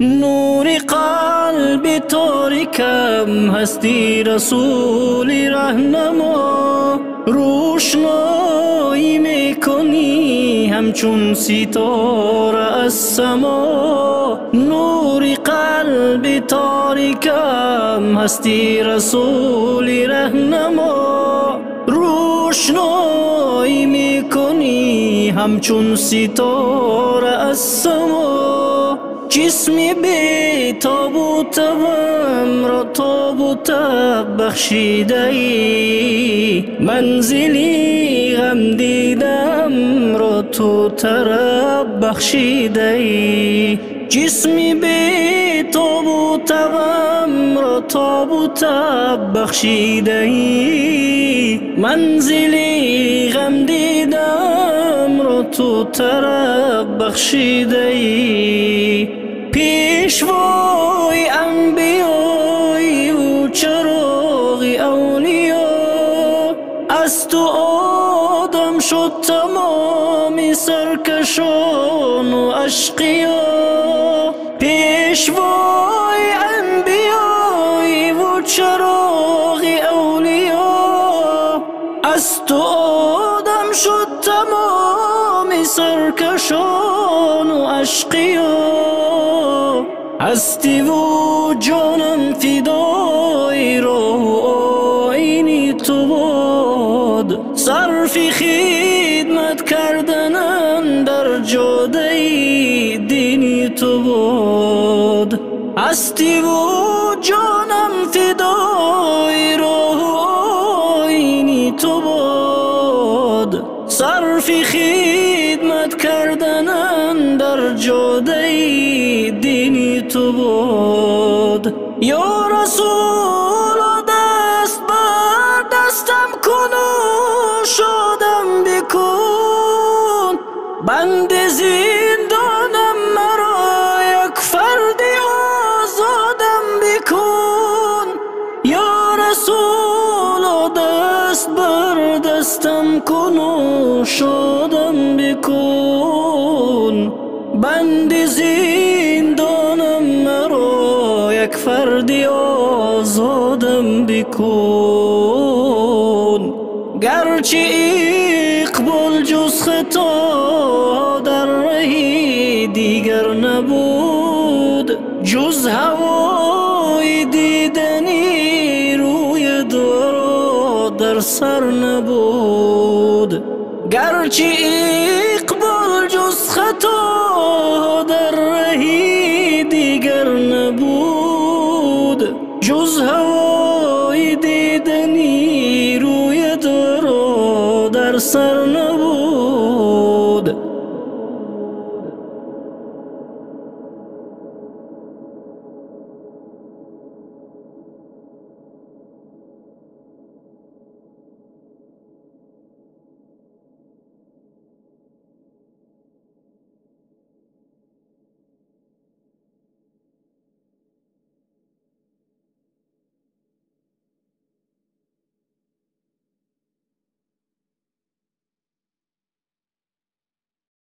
نور قلب تاریکم هستی رسول رهنما، روشنایی میکنی همچون ستاره از سما. نور قلب تاریکم هستی رسول رهنما، روشنایی میکنی همچون ستاره از سما. جسمی بی تاب و تبم را تاب و تب بخشیده ای، منزلی غم دیدم را تو طرب بخشیده ای. جسمی بی تاب و تبم را تاب و تب بخشیده ای، منزلی غم دیدم را تو طرب بخشیده ای. پیشوای انبیای و چراغ اولیا، از تو آدم شد تمام سرکشان و اشقیا. پیشوای انبیای و چراغ اولیا، از تو آدم شد تمام سرکشان و اشقیا. هستی و جانم فدای راه و آیین تو باد، صرف خدمت کردنم در جاده دین تو باد. هستی و جانم فدای راه و آیین تو باد، صرف خدمت کردنم در جاده دین تو باد. یا رسول دست بر دستم کن و شادم بکن، بند زندانم مرا یک فردی آزادم بکن. یا رسول دست بر دستم کن و شادم بکن، بند زندانم مرا یک فردی آزادم بکن. گرچه اقبال جز خطا در راه دیگر نبود، جز هوای دیدنی روی دارا در سر نبود. گرچه اقبال جز خطا در راه دیگر نبود، جز